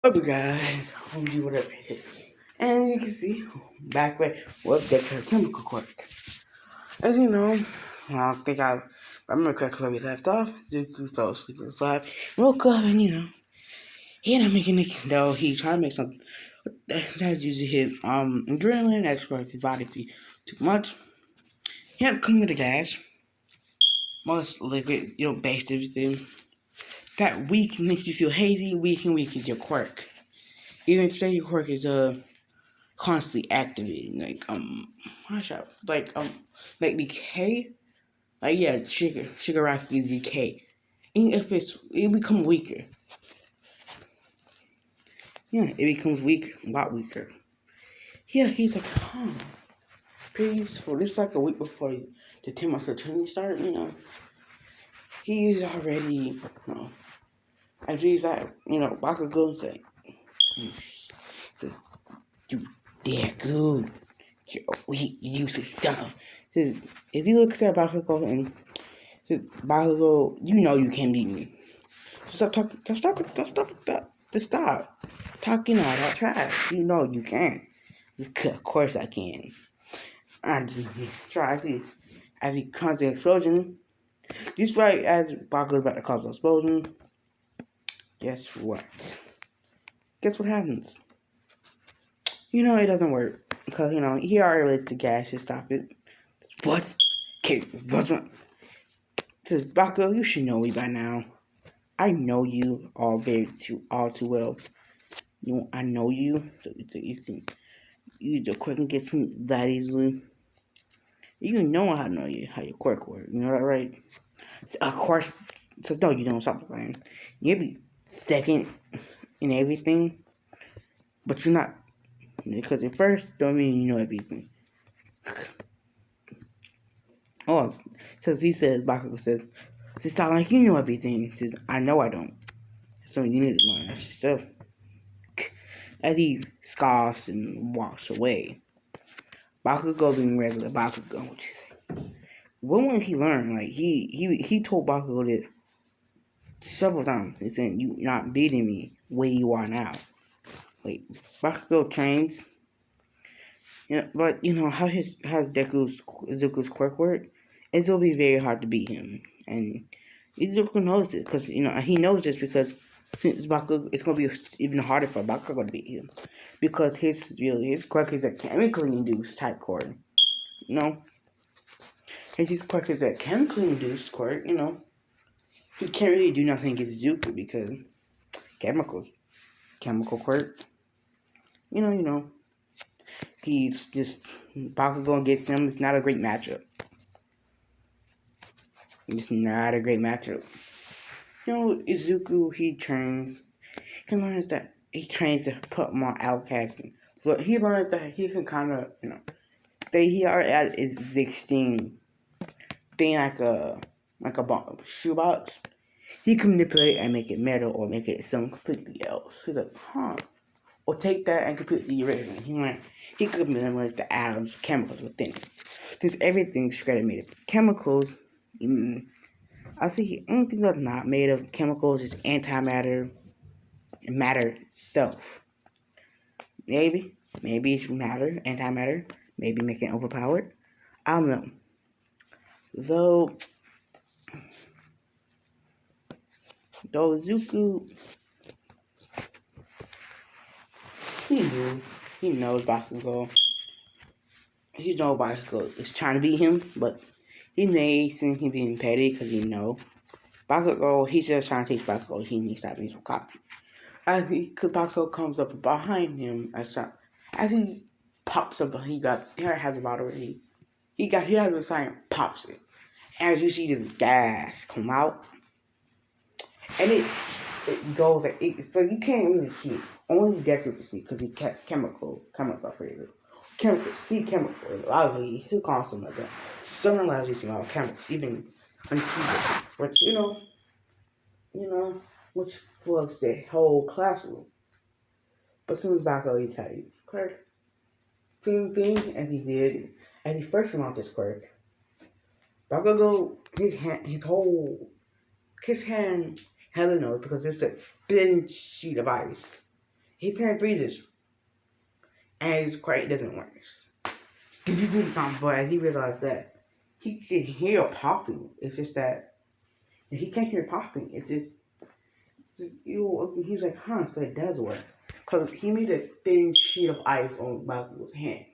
What's up, guys? Home you whatever hit. And you can see, back with the chemical quirk. As you know, I remember correctly where we left off. Zuku fell asleep inside, woke up, and he ended up making it, though he tried to make something. That's usually his adrenaline, that expressed his body too much. He had to come with the gas, most liquid, based everything. That weak makes you feel hazy, weak is your quirk. Even if say your quirk is constantly activating, how should like decay, Shigaraki is decay. Even if it become weaker, it becomes weak, a lot weaker. Yeah, he's like, pretty useful. This is like a week before the 10 months of training start. He's already, as he's like, Bakugo and say, you deku, you're weak, useless stuff. Says, if he looks at Bakugo and says, Bakugo, you can't beat me. Stop talking all that trash. You can. Of course I can. I just try. As he causes the explosion. Just right as Bakugo's about to cause the explosion. Guess what? Guess what happens? It doesn't work. Because, he already relates to gas to stop it. What? Okay, what's wrong? Says, Bakugo, you should know me by now. I know you all too well. I know you, so you the quirk can get me that easily. You know how to know how your quirk works. You know that, right? So, of course. So no, you don't stop playing. You'll be second in everything, but you're not, because at first don't mean you know everything. Oh, says Bakugo says, it's not like you know everything. He says, I know I don't. So you need to learn that yourself. As he scoffs and walks away. Bakugo being regular Bakugo, what you say? When will he learn? Like he told Bakugo that several times. He said, "You not beating me where you are now." Like Bakugo trains, but how Zuko's quirk work, it's gonna be very hard to beat him, and Zuko knows it because he knows this because since Bakugo, it's gonna be even harder for Bakugo to beat him because his quirk is a chemically induced type quirk. His quirk is a chemically induced quirk. He can't really do nothing against Zuko because chemical quirk. He's just Bakugo against him. It's not a great matchup. It's not a great matchup. Izuku, he trains. He learns that he trains to put more outcasting. So he learns that he can kind of, stay here at his 16 thing like a shoebox. He can manipulate and make it metal or make it something completely else. He's like, or take that and completely erase it. He could manipulate the atoms, chemicals within it. Since everything's shredded made of chemicals, I see the only thing that's not made of chemicals is antimatter and matter itself. Maybe it's matter, antimatter, maybe make it overpowered. I don't know. Though Zuku, he knows Bakugo. He knows Bakugo is trying to beat him, but he may think he's being petty because he knows. Bakugo, he's just trying to teach Bakugo he needs to stop being so cocky. As Bakugo comes up behind him, as he pops up, he has a bottle already. He has a sign, pops it. As you see the gas come out, and it goes so you can't really see it. Only Deku can see because he kept chemical operator. Chemical. Obviously, he calls them like that. Some allows you to see all chemicals, even on TV, which which floods the whole classroom. But soon as Bakugo, he tried to use quirk. Same thing as he first came out this quirk. Bakugo, his hand held a nose because it's a thin sheet of ice. his hand freezes, and his quirk doesn't work. But as he realized that he can hear popping, it's just that he can't hear popping. He was like, huh, so it does work. Because he made a thin sheet of ice on Bakugo's hand.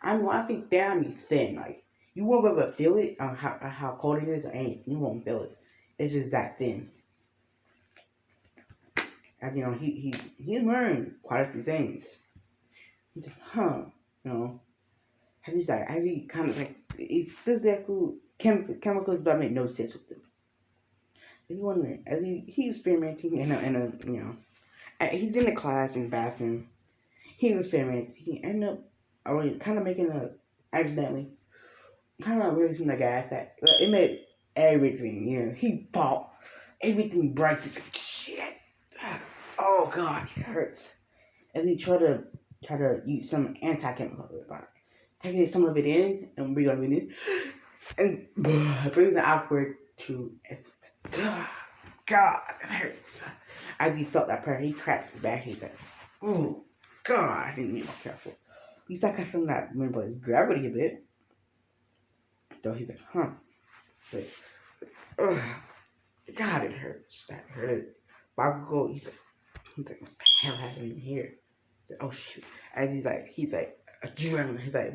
I mean, when I say thin, I mean thin. Like, you won't be able to feel it on how cold it is or anything. You won't feel it. It's just that thin. As you know, he learned quite a few things. He's like, huh, you know. As he kind of like, this deku chemicals don't make no sense with him. He wondering, as he's experimenting he's in the class in the bathroom. He experiments. He ended up kind of making accidentally, kind of releasing the gas that it makes everything. He thought everything breaks. It's like shit. Oh god, it hurts. As he try to use some anti-chemical, taking some of it in and breathing it in, and brings it outward to. God, it hurts. As he felt that pressure, he crashed his back. He said, "Ooh, God, I didn't be more careful." He started feeling that, remember, his gravity a bit. So he's like, huh. But, God, it hurts. That hurt. Bakugo, he's like, what the hell happened here? He's like, oh, shit. As he's like, adrenaline. He's like,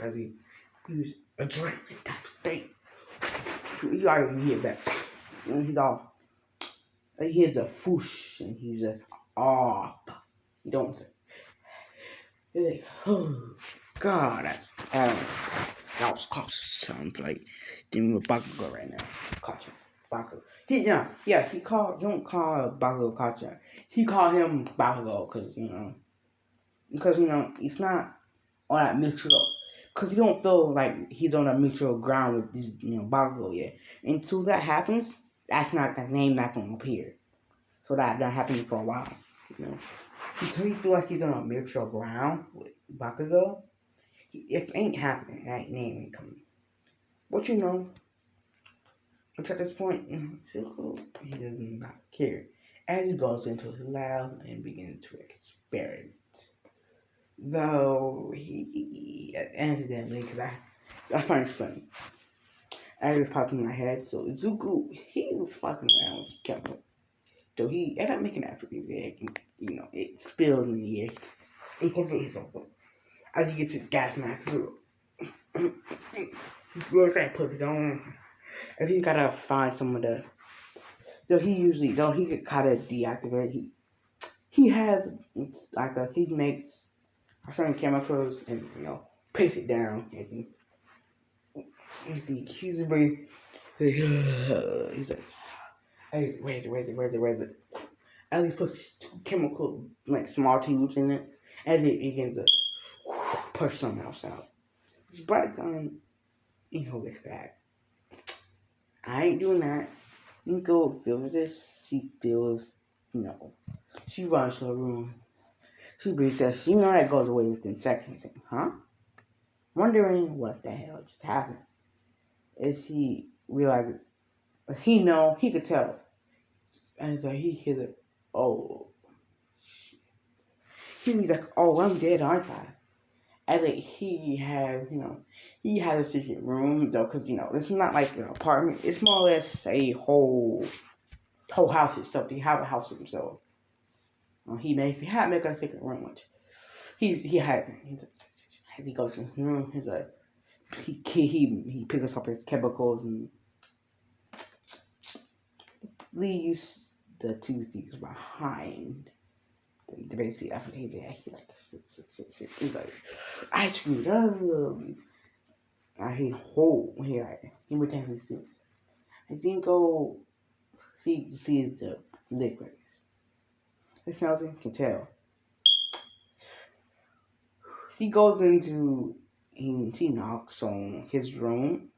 as he used adrenaline type state. You already hear that. And he's all, he hears the whoosh, and he's just off. You don't say. He's like, oh, God, that was close. Sounds like dealing with Bakugo right now. Kacha. Bakugo. Don't call Bakugo Kacha. He called him Bakugo because, it's not on that mutual, because he don't feel like he's on a mutual ground with this, Bakugo yet. Until that happens, that name not going to appear. So that happening for a while, Until he feel like he's on a mutual ground with Bakugo, it ain't happening. That name ain't coming. But but at this point, he does not care. As he goes into his lab and begins to experiment. Though he accidentally, because I find it funny. I just popped in my head. So Zuko, he was fucking around with chemical. So he ended up making that for his egg. It spills in the air. He completely something. As he gets his gas mask through. He's really trying to put it on. As he's gotta find some of the. He could kind of deactivate. He has he makes certain chemicals and paste it down. And he's really. He's like, where's it? As he puts two chemical, like small tubes in it, as it begins to push something else out. By the time gets back, I ain't doing that. Nico feels this. She feels, she runs to her room. She breathes says, that goes away within seconds. Huh? Wondering what the hell just happened. As he realizes, he could tell. And so he hears it. Oh, shit. He's like, oh, I'm dead, aren't I? And like he has a secret room though, because it's not like an apartment. It's more or less a whole house itself. They have a house for himself. He basically had make a secret room, which he has. As he goes to his room, he picks up his chemicals and leaves the two thieves behind. The basically after he's like I screwed up. He retains his suits. As he go, he sees the liquid. He smells it, can tell. He goes into, he knocks on his room.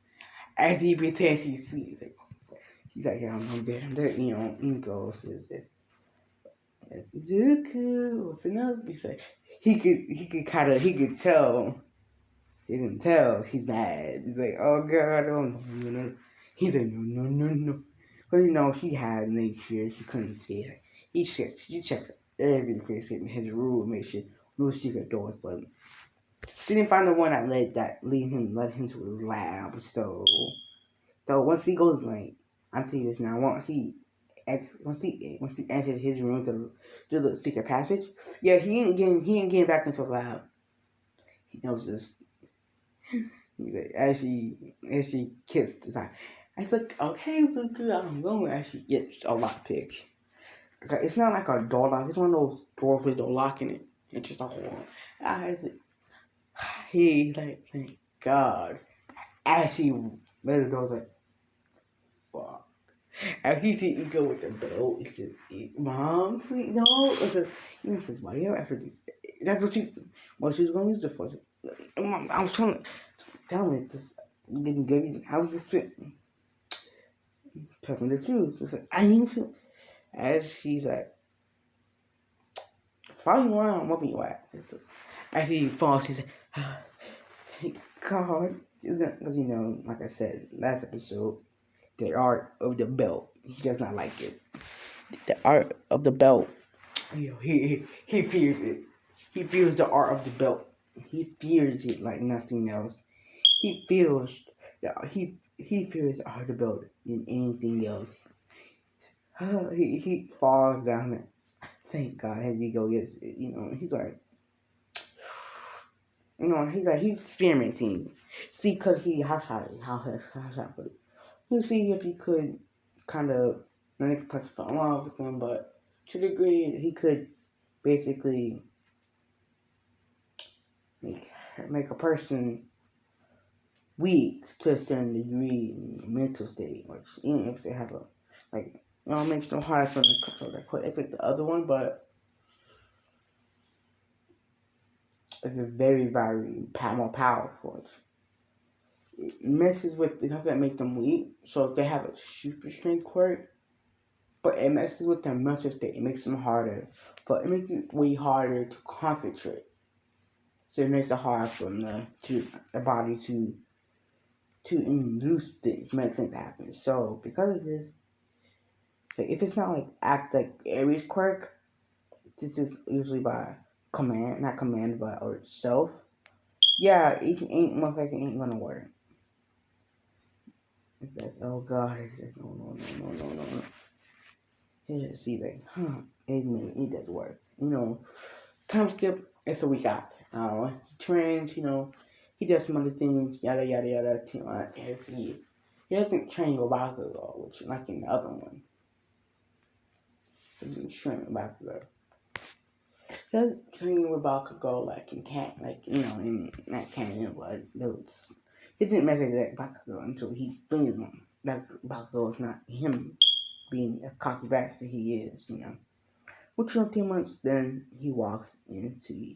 As he pretends he sees it. He's like, yeah, I'm dead. He goes, Zuko, open up. He's like, he could tell. He can tell he's mad. He's like, oh god, oh no. He's like, no. But he had nature. She couldn't see it. He checked every place in his room, make sure no secret doors, but didn't find the one that led him to his lab. So once he goes like, I'm telling you this now. Once he entered his room to do the secret passage, yeah, he ain't getting back into the lab. He knows this. As she kissed his eye. I was like, okay, so good. I'm going. As she gets a lockpick. Okay, it's not like a door lock. It's one of those doors with no lock in it. It's just a hole. I was like, thank God. As she let the door, like, fuck. And he see Ego with the belt. He said, Mom, please, no. He says, why you ever this? That's what she was going to use it for. Mom, I was trying to tell me, it's just getting good. How was this fit? Picking the shoes. It's like, I need to. As she's like, follow you around, where you at? As he falls, he's like, thank God. Because, like I said, last episode, the art of the belt. He does not like it. The art of the belt. He fears it. He fears the art of the belt. He fears it like nothing else. He fears he fears the art of the belt than anything else. He falls down it. Thank God as he goes, he's like, he's experimenting. See, cause how should I put it? He'll see if he could kind of, not make a person fall in love with him, but to the degree he could basically make a person weak to a certain degree in mental state, which even if they have it makes them hard for them to control that quick. It's like the other one, but it's a very, very more powerful. It doesn't make them weak. So if they have a super strength quirk, but it messes with their mental state, it makes them harder. But it makes it way harder to concentrate. So it makes it hard for them the body to induce things, make things happen. So because of this, if it's not like Aries quirk, this is usually by command, not command, but or self. Yeah, it ain't most likely ain't gonna work. That's oh God, no. See, it does work. Time skip. It's a week after. He trains. He does some other things. Yada yada yada. He doesn't train with Bakugo, which like in the other one. He doesn't train with Bakugo. He doesn't train with Bakugo like in in not canon, but those. He didn't measure that Bakugo until he brings one. That Bakugo is not him being a cocky bastard he is, Which 2 months then he walks into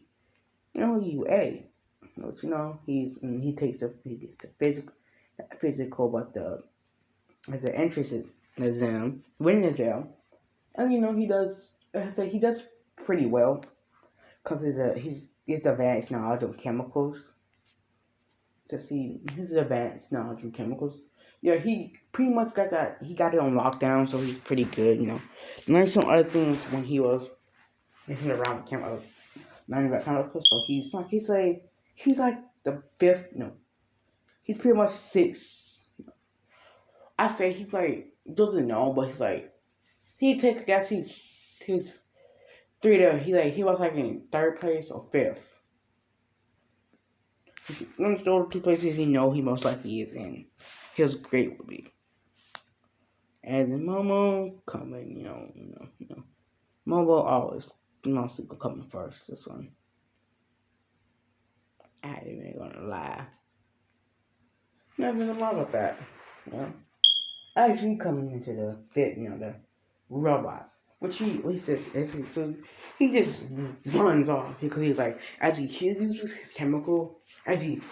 UA. Which he takes the physical but the entrance exam, winning exam. And he does pretty well because he's advanced knowledge of chemicals. His advanced knowledge of chemicals. Yeah, he pretty much got that. He got it on lockdown, so he's pretty good. Learned some other things when he was around the camera, learning about chemicals. So he's like the fifth. He's pretty much 6. I say he's like doesn't know, but he's like he take. I guess he's 3 there. He was like in 3rd place or 5th. Those 2 places he most likely is in. He was great with me. And then Momo coming, Momo always mostly coming first. This one, I ain't even gonna lie. Never gonna lie about that. Actually coming into the fit, the robot. Which he says, so he just runs off because he's like, as he uses his chemical, as he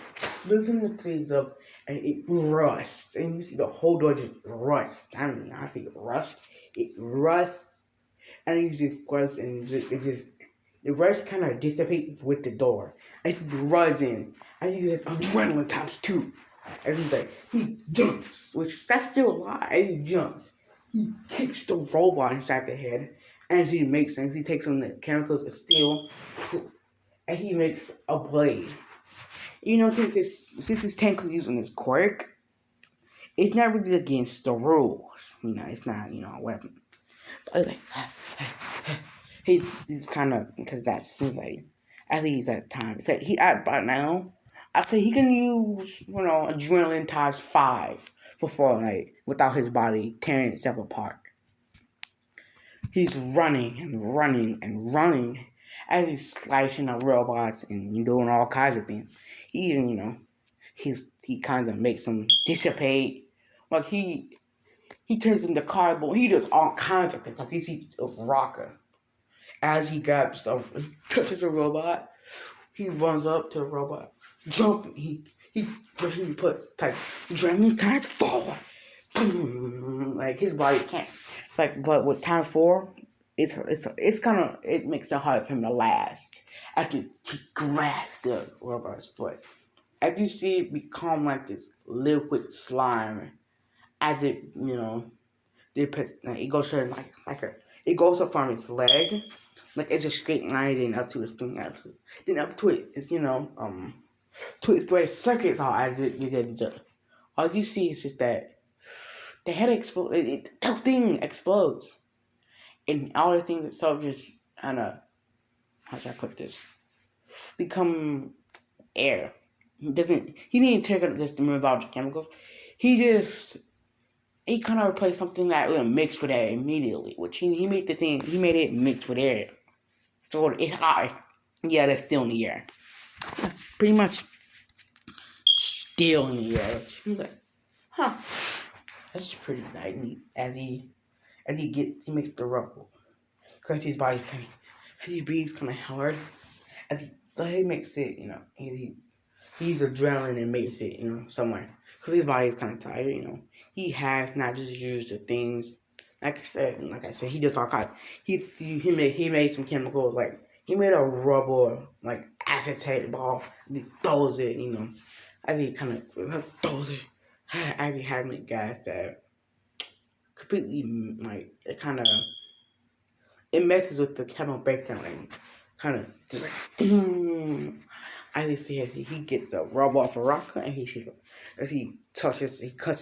loses the things up, and it rusts, and you see the whole door just rusts. I say rust, it rusts, and it just rusts, and the rust kind of dissipates with the door. As he runs in, and he's like adrenaline times 2, and he's like he jumps, which that's still a lot. And he jumps. He kicks the robot inside the head, And he makes things. He takes some of the chemicals of steel, and he makes a blade. Since it's technically using his quirk, it's not really against the rules. It's not a weapon. I was like, he's kind of because that seems like at least at the time. It's like he at by now, I'd say he can use adrenaline times 5 for Fortnite without his body tearing itself apart. He's running and running and running as he's slicing the robots and doing all kinds of things. He even he kind of makes them dissipate. Like he turns into cardboard. He does all kinds of things. Like you see a rocker as he grabs stuff, touches a robot. He runs up to the robot, jump. He puts like adrenaline times 4. Like his body can't. It's like, but with time 4, it's kind of it makes it hard for him to last after he grabs the robot's foot. As you see it become like this liquid slime, as it goes to it goes up from its leg, like it's a straight line, then up to its thing, then up to it, it's to its where the circuits are. As it, you get all you see is just that the head explodes. The thing explodes, and all the things itself just kind of how should I put this? Become air. He doesn't. He didn't take it just to move out the chemicals. He kind of replaced something that would mix with air immediately, which he made he made it mix with air. So it's hot. Yeah, that's still in the air. Pretty much still in the air. He's like, huh, that's pretty neat. He makes the rubble. Because his body's as he breathes kind of hard. He makes it, he uses adrenaline and makes it, somewhere. Because his body is kind of tired. He has not just used the things. Like I said, he does all kinds. He made some chemicals, like he made a rubber like acetate ball. And he throws it, as he kind of throws it. As he had made guys that completely like it messes with the chemical breakdown and kind of just like. As you see, as he gets a rub off a rocker, and as he cuts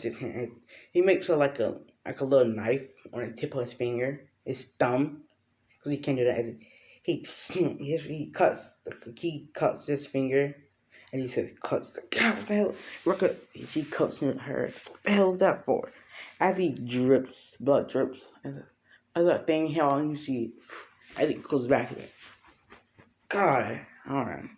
his hand. He makes like a little knife on the tip of his finger, his thumb, because he can't do that. As he cuts his finger, and he says, "Cuts the God, what the hell?" Rocker, she cuts her. What the hell is that for? As he drips, blood drips, as that thing hell, you see, as it goes back to it. God, all right.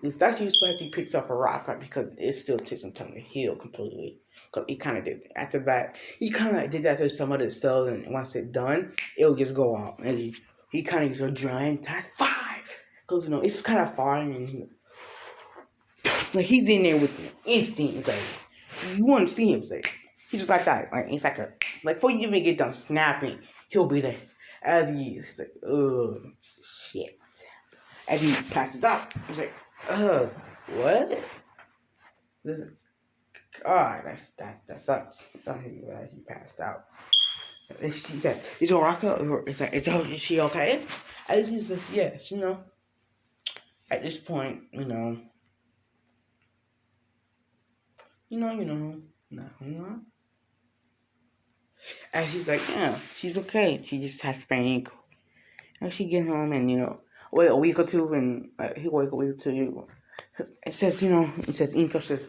That's usually as he picks up a rock, right? Because it still takes some time to heal completely. Because he kind of did after that. He kind of did that to some other cells, and once it's done, it'll just go out. And he kind of uses a giant times 5, because it's kind of far, and like he's in there with the instinct. It's like you want to see him. It's like he's just like that. Like it's like before you even get done snapping, he'll be there. As he's like, oh shit. As he passes out, he's like, what? God, that sucks. I didn't realize he passed out. She said, "Is Oraka? Is she okay?" And she's like, "Yes, At this point, no. And she's like, "Yeah, she's okay. She just has sprained ankle." And she get home and wait a week or two, and he wait a week or two. It says, Inko says,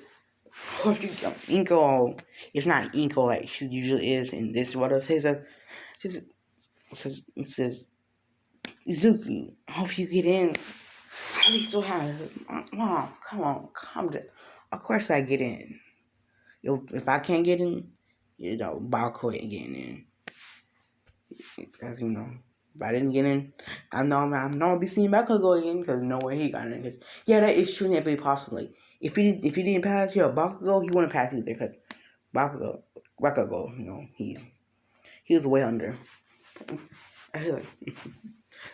Inko, it's not Inko like she usually is in this what it says, Izuku, I hope you get in. How do you still have Mom, come on, calm down. Of course I get in. If I can't get in, Balco ain't getting in. Because, if I didn't get in, I'm not be seeing Balco go again because no way he got in. Because, yeah, that is true in every possibly. If he didn't pass here, Bakugo, he wouldn't pass either because Bakugo, he was way under. I feel like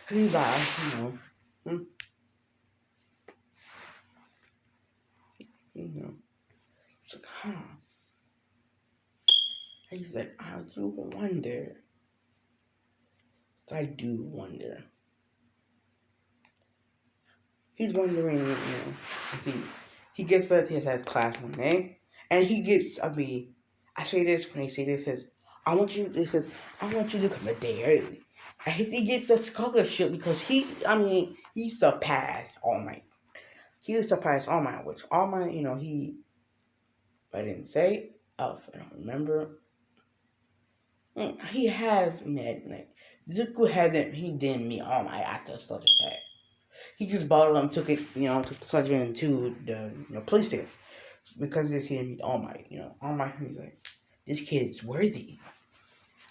he's like, it's like, huh? He's like, I do wonder. So I do wonder. He's wondering, see, he gets better to his classroom, eh? And he gets, I say this when he say this, says, I want you to come a day early. And he gets a scholarship because he surpassed All Might. He surpassed All Might, which All Might, I didn't say, I don't remember. He has met, Zuko hasn't, he didn't meet All Might after such attack. He just bottled him, took the sergeant to the police station because this he didn't meet All Might. All Might, he's like, this kid's worthy.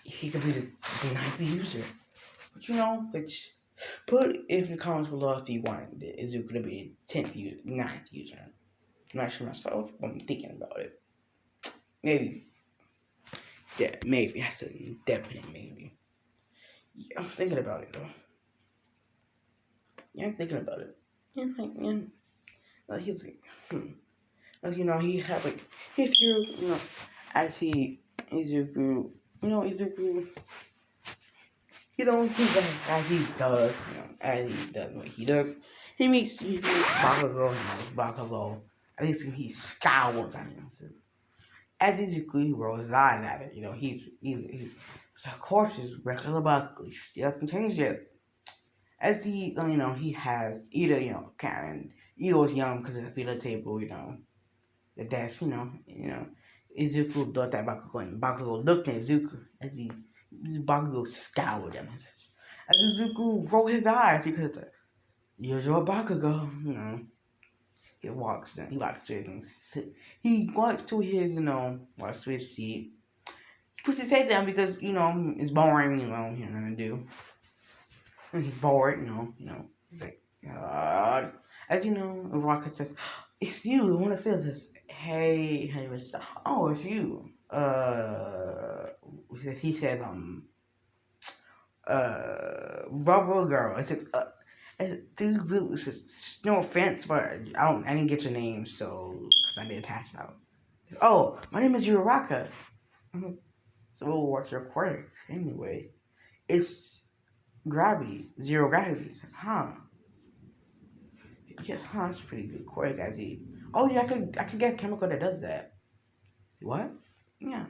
He could be the ninth user. But put if in the comments below if you want Izuku to be 10th user, 9th user. I'm not sure myself, but I'm thinking about it. Maybe. Yeah, maybe. I said definitely maybe. Yeah, I'm thinking about it though. Yeah, I'm thinking about it. Yeah, like he's like, As he had his hero, as Izuku, Izuku, as he does what he does. He meets Bakugo, Bakugo. At least he scowls at him. So, as Izuku, he rolls his eyes at it. He's so of course, his regular Bakugo. He still hasn't changed yet. As he has either, Karen, Ego's young because of the feeder table, that's, Izuku thought that Bakugo, and Bakugo looked at Izuku as Bakugo scowled at him. As Izuku rolled his eyes because, usual Bakugo, he walks to his, walks to his seat. He puts his head down because, it's boring, he has nothing to do. And he's bored, he's like, God. As Rocket says, it's you, I want to say this. Hey, oh, it's you. He says, Rubber Girl. It says, dude, no offense, but I didn't get your name, because I didn't pass out. Oh, my name is Uraraka. So what's your quirk? Anyway, it's gravity, zero gravity. He says, huh? Yeah, that's pretty good quirk, Oh yeah, I could get a chemical that does that. What? Yeah.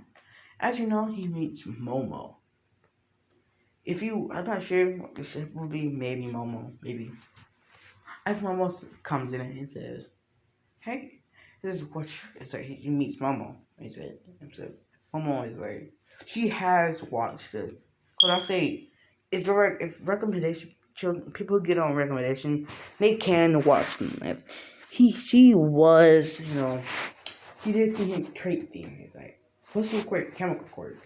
As you know, he meets Momo. I'm not sure, this would be maybe Momo, maybe. As Momo comes in and says, hey, this is what it's like. He meets Momo. He said, Momo is like, she has watched it. Because I say, if recommendation, children, people get on recommendation, they can watch them. She was, she did see him trait things. He's like, what's your chemical quirk?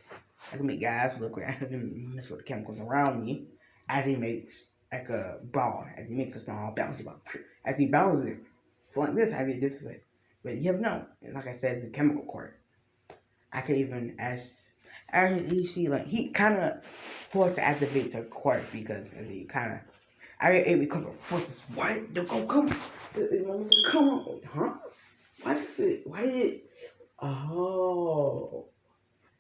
I can make guys look like I can mess with the chemicals around me as he makes like a ball, as he makes a small bouncy ball. As he bounces it, so like this, I did this way. But you have no, like I said, the chemical quirk. I could even he kind of forced to activate her quirk because as he kind of, it becomes a force. Why? They're gonna come. It almost like, come on, huh? Why did it? Oh.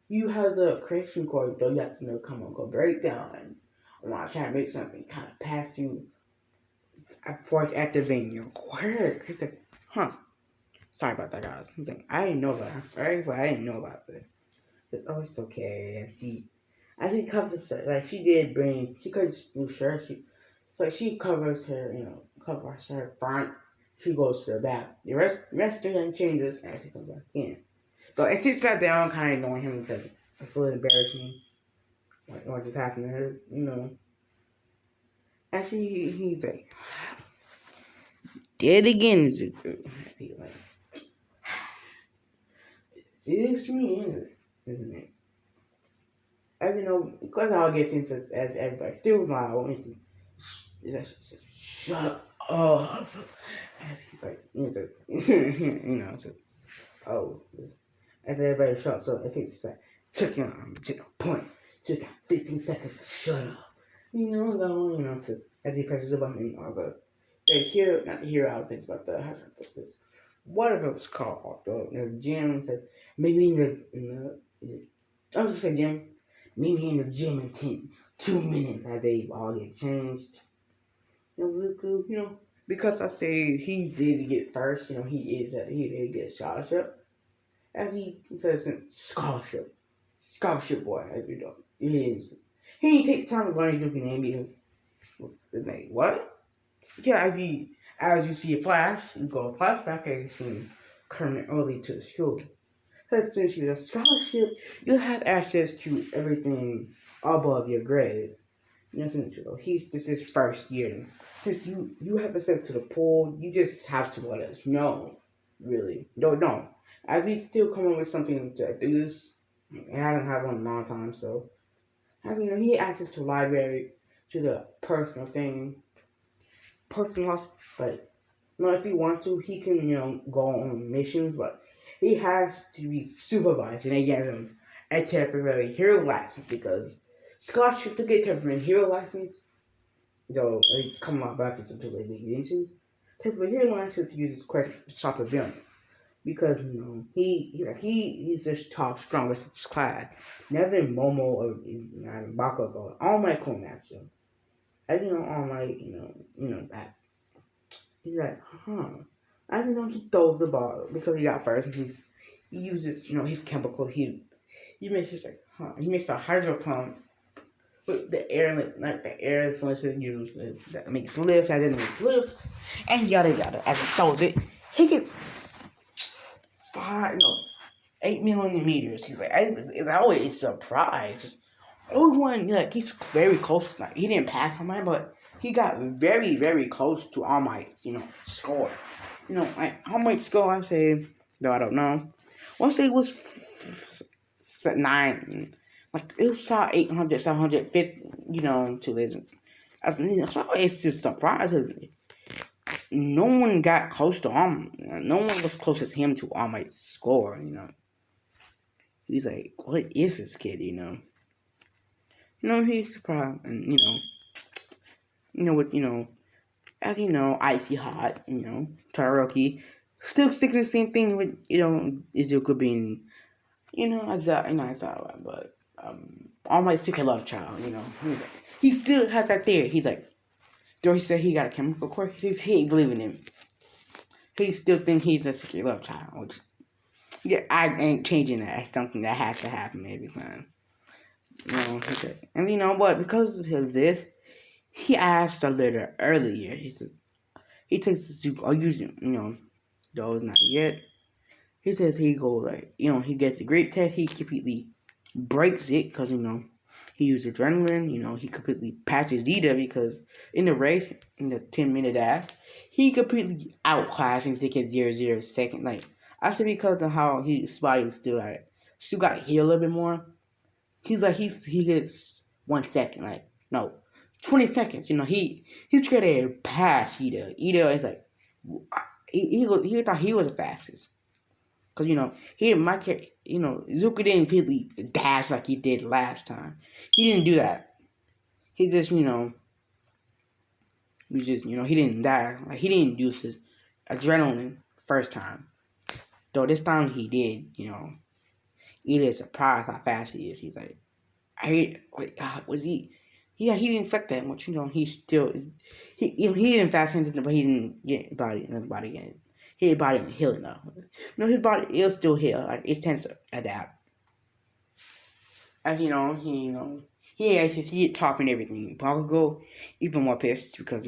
You have the creation code, though you have to come on, go break down. And when I try to make something kind of past you, force activating your quirk. He's like, huh. Sorry about that, guys. He's like, I didn't know about it. Sorry, but I didn't know about it. But, oh, it's okay. She covers her, she covers new shirt. She covers her, covers her front. She goes to the back. The rest doesn't changes and she comes back in. So and she sat down, kind of ignoring him because it's a little embarrassing. What just happened to her, And he's like, did it again, Zuko. He's like, it's me, isn't it? As you know, because I'll get sense as everybody still my says, shut up. As he's like, as everybody shuts up, I think it's like, took a point, took 15 seconds to shut up. As he presses the button, not the hero outfits, but how should I put this? Whatever it's called, the gym said, maybe in the I was gonna say gym, maybe in the gym and team. 2 minutes as they all get changed. Because I say he did get first, he did get a scholarship. As he says, scholarship boy, as you know. He didn't take time to learn his name because, like, what? Yeah, as you see a flash, you go a flashback and you see coming early to the school. Because since you have a scholarship, you have access to everything above your grade. This is first year. Since you have access to the pool, you just have to let us know. Really, don't know. As we still come up with something to do this, and I haven't had one in a long time, so he has access to the library, to the personal, but if he wants to, he can go on missions, but he has to be supervised, and they give him a temporary hero license because scholarship to get temporary hero license. They come out back until they get into. Temporary hero license to use his question to stop a villain because he's just top strongest of his class. Never Momo or Bakugo or All Might come after him. As All Might, that. He's like, huh. As he throws the ball because he got first. And he uses, his chemical. He makes just like, huh. He makes a hydro pump with the air, like the air influence used that makes lift, that didn't make lift, and yada yada. As he throws it, he gets 8 million meters. He's like, it's always a surprise. Only one, he's very close. Like, he didn't pass All Might, but he got very, very close to All Might's, score. Like, All Might's score, I say, no, I don't know. Once it was 9, like, it was 800, 750, to this. So it's just surprising. No one got close to no one was close as him to All Might's score, He's like, what is this kid, he's surprised, and, as Icy Hot, Todoroki, still sticking the same thing with, Izuku being, Aizawa, but, All Might still can love child, he still has that theory. He's like, though he said he got a chemical quirk, he says he ain't believing him. He still thinks he's a secret love child, which, I ain't changing that. That's something that has to happen every time. And what? Because of this, he asked a letter earlier. He says, he takes the Zuko, or using, though not yet. He says he goes, he gets the great test, he completely breaks it, because, he used adrenaline, he completely passes Dita, because in the race, in the 10-minute dash, he completely outclassed and take it 0 second. I say because of how his body still got healed a little bit more. He's he gets 1 second, 20 seconds. He's trying to pass Ida. Ida is he thought he was the fastest. Cause he didn't Zuko didn't really dash like he did last time. He didn't do that. He just he didn't die. He didn't use his adrenaline first time. Though this time he did. Ida is surprised how fast he is. He's like, was he? Yeah, he didn't affect that much. He still he didn't fast anything, but he didn't get another body again. His body ain't healing though. His body is still heal. It tends to adapt. As he actually top and everything. Bakugo even more pissed because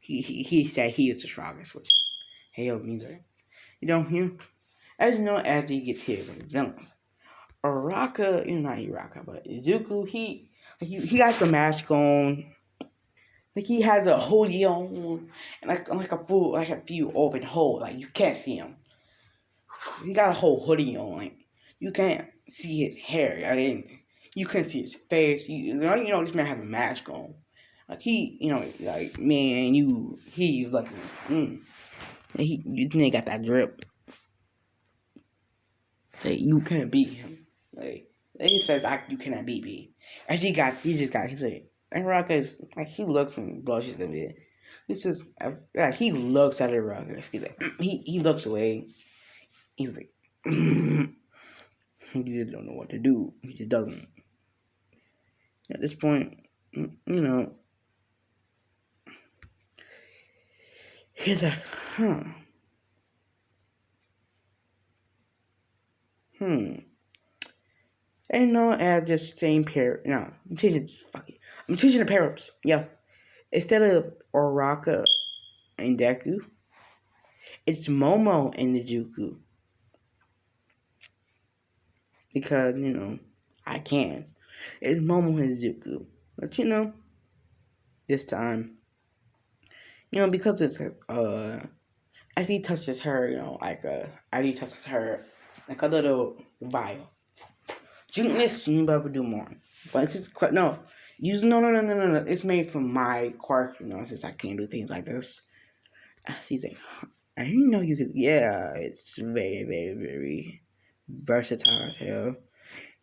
he said he is the strongest, which hell means as he gets hit with the villains. Araka, not Araka, but Izuku, he got the mask on. He has a hoodie on, and a few open holes. You can't see him. He got a whole hoodie on. You can't see his hair or anything. You can't see his face. This man has a mask on. He's looking. You think got that drip. You can't beat him. He says you cannot beat me. And he's like, and Rocket is he looks and blushes a bit. He says he looks at the Rocket. He's like he looks away. He's like he just don't know what to do. He just doesn't. At this point, he's like, hmm. And no, as just same pair. No, I'm teaching. Fuck it. I'm teaching the pair-ups. Yeah. Instead of Oraka and Deku, it's Momo and Nezuko. Because, I can. It's Momo and Nezuko. But, this time, because it's, as he touches her, as he touches her, like a little vial. Genius, you better do more. But it's just, no. No. It's made from my quirk, since I can't do things like this. He's like, I didn't know you could. Yeah, it's very, very, very versatile as hell.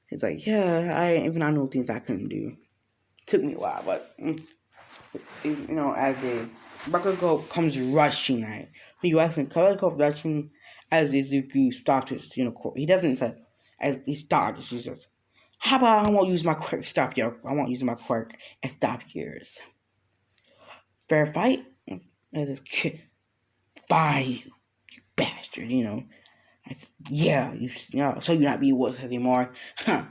He's like, yeah, I know things I couldn't do. Took me a while, but as the Bakugo comes rushing at, you ask him, Bakugo rushing as Izuku stops his, he doesn't say, as he stops, he says, how about I won't use my quirk, I won't use my quirk and stop yours. Fair fight? Fine, you bastard, yeah, so you're not being worse anymore, huh?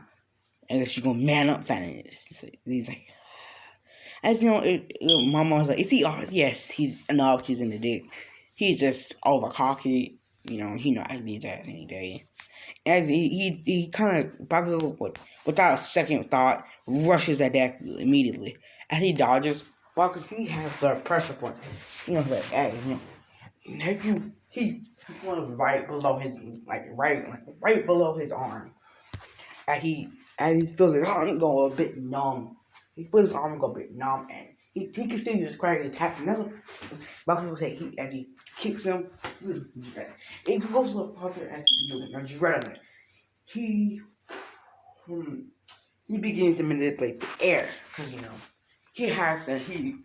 I guess you're gonna man up, Fanniness. He's like, as Mama was like, is he? Yes, he's an option in the dick. He's just over cocky, he I need that any day. As he kind of, without a second thought, rushes at Deku immediately. As he dodges, because he has the pressure points. Like, hey, Deku, he was right below his, right below his arm. And he feels his arm go a bit numb. He feels his arm go a bit numb, and he can still use his crack and attack another. Bakugo say as he kicks him, it goes a little farther as he uses adrenaline. He begins to manipulate the air because he has to. He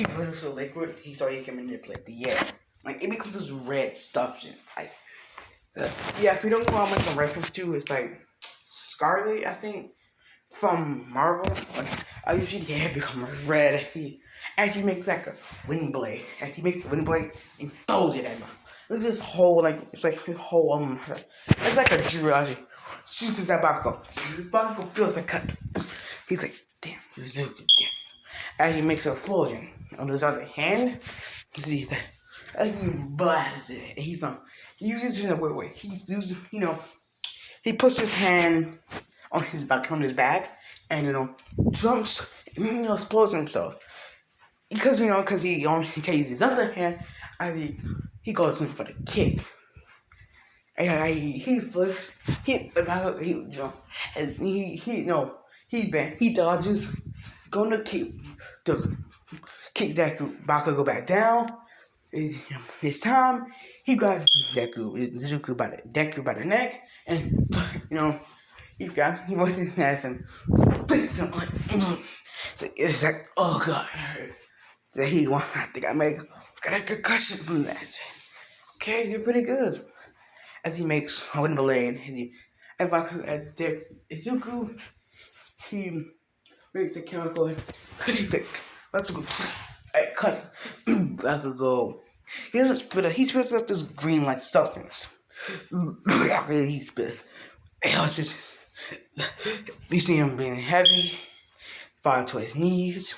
produces a liquid, so he can manipulate the air. Like it becomes this red substance. Like if you don't know how much I'm reference to, it's like Scarlet, I think, from Marvel. I usually becomes red as he makes like a wind blade. As he makes the wind blade and throws it at him. Look at this whole it's like this whole it's like a drill as he shoots at that Bakugo. Bakugo feels a cut. He's like, damn, Yuzuki, damn. As he makes an explosion on his other hand, you see that as he blasts it, he uses it in a weird way. He uses he puts his hand on his back, and jumps and explodes himself. Because he can use his other hand as he goes in for the kick. And he flips, he jump, and he dodges, gonna kick Bakugo back down. This time he grabs Deku by the neck, and he was his ass and it's like, oh god, it hurt. That I think I got a concussion from that. Okay, you're pretty good. As he makes a wind blade, as Izuku, he makes a chemical, cuts Bakugo. He spits up this green like substance. He spit. You see him being heavy, falling to his knees.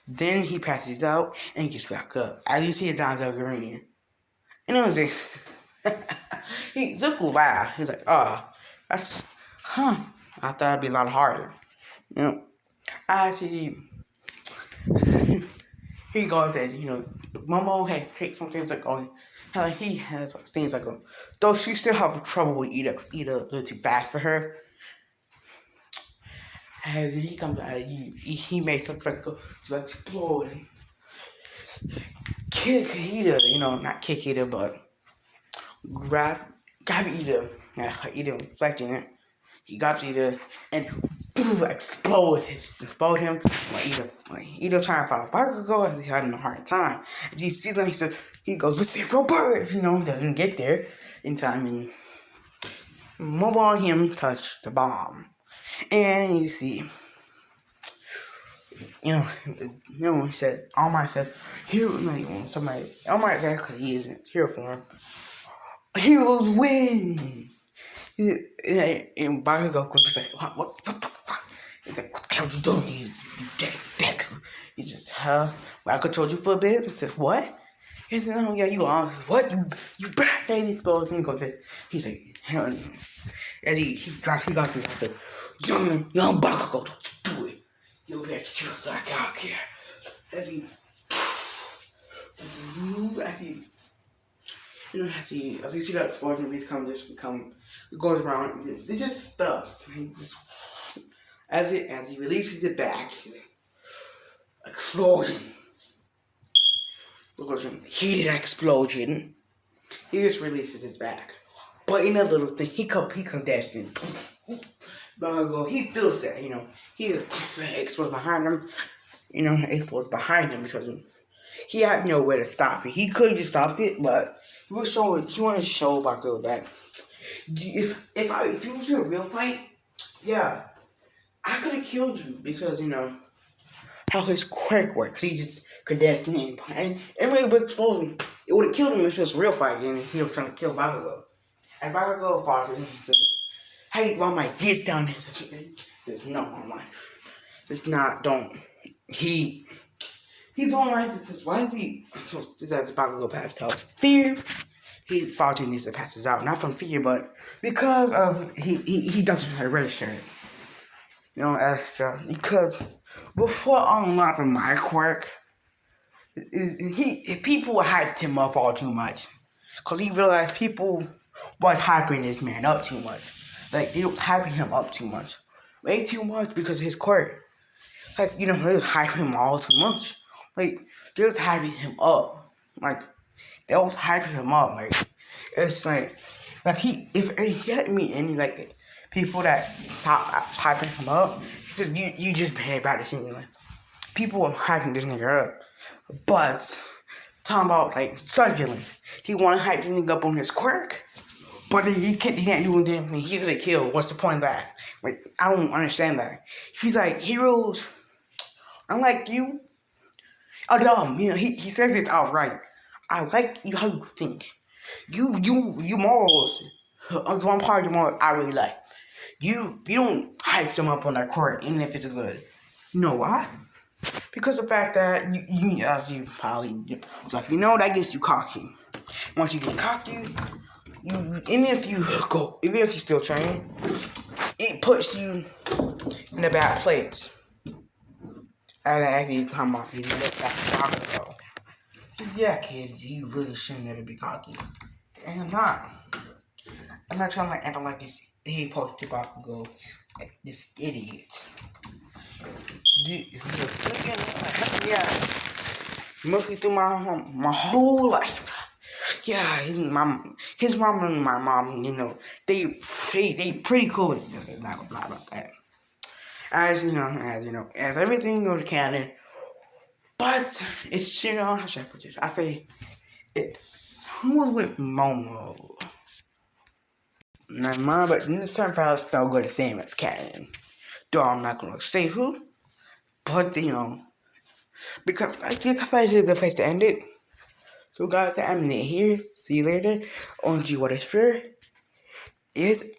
Then he passes out and he gets back up. As you see, his eyes are green. And it was like, Zuko laughed. He's like, oh, I thought it'd be a lot harder. I see. He goes and Momo has takes some things he has things like though she still have trouble with Ida because Ida a little too fast for her. As he comes out, he makes some spectacle to explode. Kick Ida, not kick Ida, but grab Ida. Ida reflecting it. He grabs Ida and explode him. Ida trying to follow Bakugo as he's having a hard time. As you see them, he goes, let's see if birds, doesn't get there in time, and Momo and him touch the bomb. And you see He said, All Might said, hero, somebody, All Might said, because he isn't hero form. Heroes win! And Bakugo quick said, what the fuck? He's like, what the hell you doing? He's deku. He just, I controlled you for a bit. He said, what? He said, oh yeah, you are. What? You bad lady exposed. And he's like, hell no. As he got to I said, young Bakugo, don't you do it. You'll be at you like I don't care. As he see that explosion, it goes around, it just stops. As he releases it back, explosion. Heated explosion. He just releases his back. But in a little thing, he condensed in. He feels that, he explodes behind him, because he had nowhere to stop it. He could have just stopped it, but he wanted to show Bakugo that if it was a real fight, yeah, I could have killed you, because how his quirk works. He just condensed in, and everybody would explode him. It would have killed him if it was a real fight, and he was trying to kill Bakugo. And Bakugo fought him and says, "Hey, All Might, get down there." He says, "No, All Might, it's not. Don't." He's All Might. Says, "Why is he?" So this has Bakugo passed out. Fear. He fought and he passes out, not from fear, but because of he doesn't register it. Because before unlocking my quirk, people hyped him up all too much, because he realized people was hyping this man up too much. Like, they was hyping him up too much, way too much, because of his quirk. Like, they was hyping him all too much. Like, they was hyping him up. Like, they was hyping him up. Like, it's like if he had me any like people that stop hyping him up, he said, you just bad about this thing. Like, people were hyping this nigga up, but talking about like circling, he want to hype this nigga up on his quirk, but he can't do anything. He gonna kill. What's the point of that? Like, I don't understand that. He's like, heroes, unlike you, are dumb. He says it outright. I like you how you think. You morals. That's one part of your morals I really like. You don't hype them up on their quirk, even if it's good. You know why? Because of the fact that as you probably that gets you cocky. Once you get cocky, even if you still train, it puts you in a bad place. As you come off, you look back to Bakugo. So yeah, kid, you really shouldn't never be cocky. And I'm not. I'm not trying to act like this. He posted Bakugo, like this idiot. Yeah, mostly through my whole life. Yeah, his mom and my mom, they pretty cool with each other. Not gonna lie about that. As everything goes to canon, but it's how should I put this? I say it's who was with Momo. Not mine, but in the certain parts still go the same as canon. Though I'm not gonna say who, but because I guess I thought it's a good place to end it. So guys, I'm here. See you later. On G What Is Fair is